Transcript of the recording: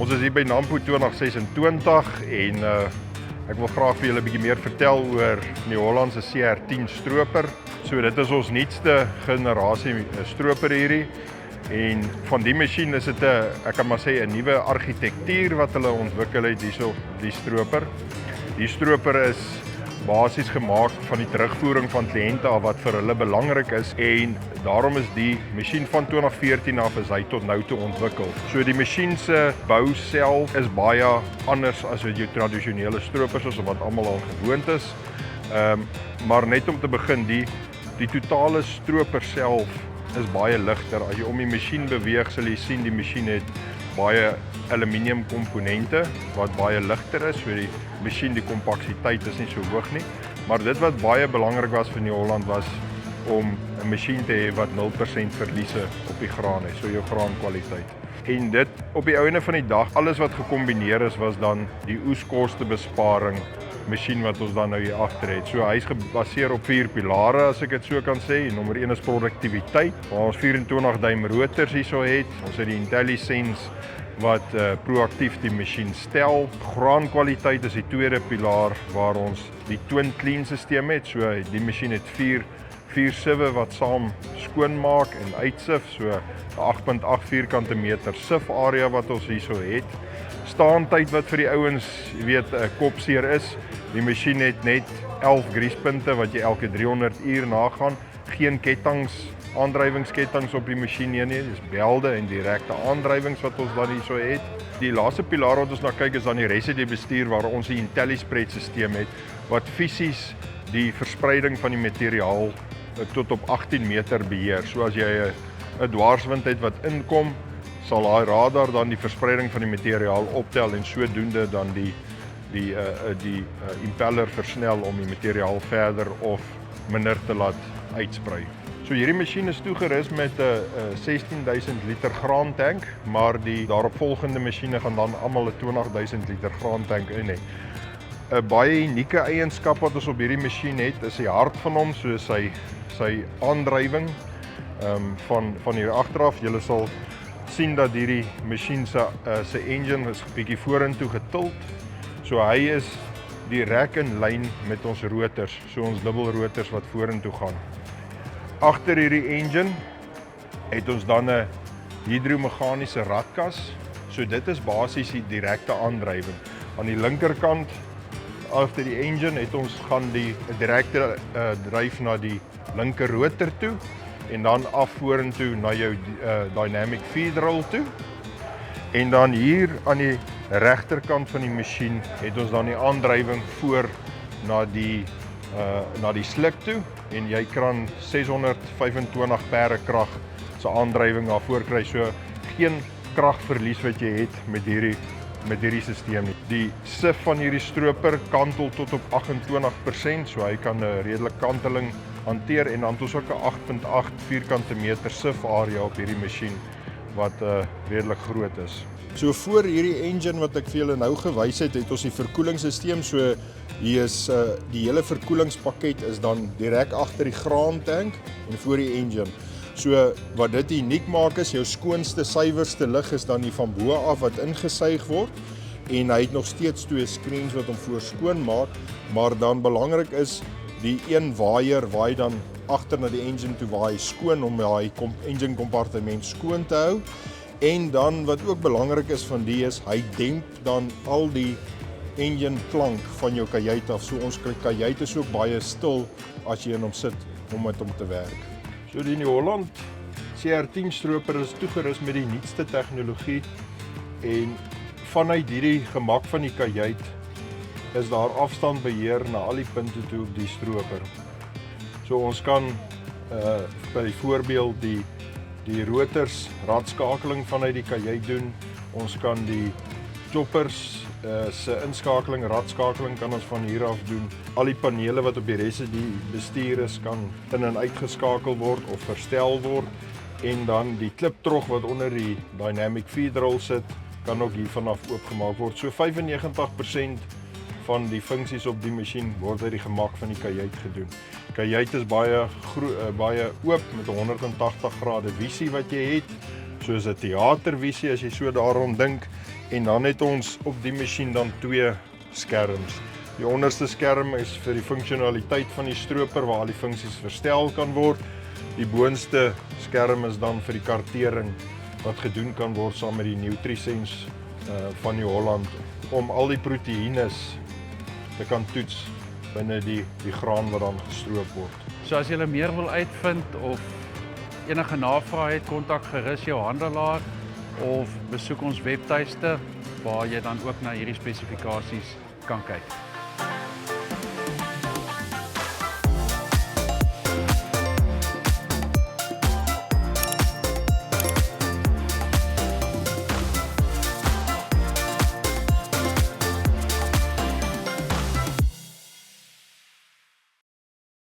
Ons is hier by Nampo 2026 en ek wil graag vir julle 'n bietjie meer vertel oor New Holland se CR10 stroper. So dit is ons nuutste generasie stroper hierdie. En van die masjien is dit ek kan maar sê 'n nuwe argitektuur wat hulle ontwikkel het hierso die stroper. Die stroper is basies gemaak van die terugvoering van kliënte af wat vir hulle belangrik is en daarom is die masjien van 2014 af is hy tot nou toe ontwikkel. So die masjien se bou self is baie anders as wat jou tradisionele stropers is of wat almal al gewoond is. Maar net om te begin, die totale stroper self is baie ligter. As jy om die masjien beweeg, sal jy sien die masjien het baie aluminium komponente wat baie ligter is, so die masjien, die kompaksiteit is nie so hoog nie. Maar dit wat baie belangrik was vir New Holland was om 'n masjien te hê wat 0% verliese op die graan het, so jou graankwaliteit. En dit op die einde van die dag, alles wat gekombineer is, was dan die oeskostebesparing masjien wat ons dan nou hier agter het. So hy's gebaseer op 4 pilare as ek dit so kan sê. Nommer 1 is produktiwiteit, waar ons 24 duim rotors hierso het. Ons het die IntelliSense wat proaktief die masjien stel. Graankwaliteit is die tweede pilaar waar ons die Twin Clean stelsel het. So die masjien het 4 sieve wat saam skoon maak en uitsif, so 'n 8.8 vierkante meter sif area wat ons hierso het. Staantyd wat vir die ouens, jy weet, 'n kopseer is. Die masjien het net 11 griespunte wat jy elke 300 uur nagaan. Geen aandrywingskettinge op die masjien nie, dis belde en direkte aandrywings wat ons dan hierso het. Die laaste pilaar wat ons na kyk is dan die residue bestuur waar ons die IntelliSpread stelsel het wat fisies die verspreiding van die materiaal tot op 18 meter beheer. So as jy 'n dwarswind het wat inkom, sal daai radar dan die verspreiding van die materiaal optel en sodoende dan die impeller versnel om die materiaal verder of minder te laat uitsprei. So hierdie masjien is toegerus met 'n 16.000 liter graantank, maar die daaropvolgende masjiene gaan dan almal 'n 20.000 liter graantank in hê. 'n Baie unieke eienskap wat ons op hierdie masjien het, is die hart van hom, so sy aandrywing van hier agteraf. Julle sal sien dat hierdie masjien se engine is bietjie vorentoe getild. So hy is direk in lyn met ons rotors, so ons dubbelrotors wat vorentoe gaan. Agter hierdie engine het ons dan 'n hidromeganiese ratkas. So dit is basies die direkte aandrywing. Aan die linkerkant agter die engine het ons gaan die direkte dryf na die linker rotor toe en dan af vorentoe na jou dynamic feed roll toe. En dan hier aan die regterkant van die masjien het ons dan die aandrywing voor na die sluk toe en jy kan 625 perde krag se aandrywing daarvoor kry. So geen kragverlies wat jy het met hierdie stelsel nie. Die sif van hierdie stroper kantel tot op 28%, so hy kan 'n redelike kanteling hanteer en dan het ons ook 'n 8.8 vierkante meter sif area op hierdie masjien wat redelik groot is. So voor hierdie engine wat ek vir julle nou gewys het, het ons die verkoelingsstelsel. So hier is die hele verkoelingspakket is dan direk agter die graantank en voor die engine. So wat dit uniek maak is jou skoonste, suiwerste lug is dan die van bo af wat ingesuig word en hy het nog steeds 2 screens wat hom voor skoon maak, maar dan belangrik is die een waaier waai dan agter na die engine toe waai skoon om daai engine kompartement skoon te hou. En dan wat ook belangrik is van die is hy demp dan al die engine klank van jou kajuit af. So ons kajuit is ook baie stil as jy in hom sit om met hom te werk. So die New Holland CR10 stroper is toegerus met die nuutste tegnologie en vanuit hierdie gemak van die kajuit is daar afstandbeheer na al die punte toe op die stroper. So ons kan byvoorbeeld die rotors radskakeling vanuit die kajuit doen. Ons kan die choppers se inskakeling, radskakeling kan ons van hier af doen. Al die panele wat op die residue bestuur is kan in en uitgeskakel word of verstel word. En dan die kliptrog wat onder die dynamic feed roll sit, kan ook hier vanaf oopgemaak word. So 95% van die funksies op die masjien word uit die gemak van die kajuit gedoen. Kajuit is baie oop met 'n 180 grade visie wat jy het, soos 'n teatervisie as jy so daarom dink. En dan het ons op die masjien dan 2 skerms. Die onderste skerm is vir die funksionaliteit van die stroper waar al die funksies verstel kan word. Die boonste skerm is dan vir die kartering wat gedoen kan word saam met die Nutri-Sense van die Holland om al die proteïnes te kan toets binne die graan wat dan gestroop word. So as jy meer wil uitvind of enige navrae het, kontak gerus jou handelaar of besoek ons webtuiste waar jy dan ook na hierdie spesifikasies kan kyk.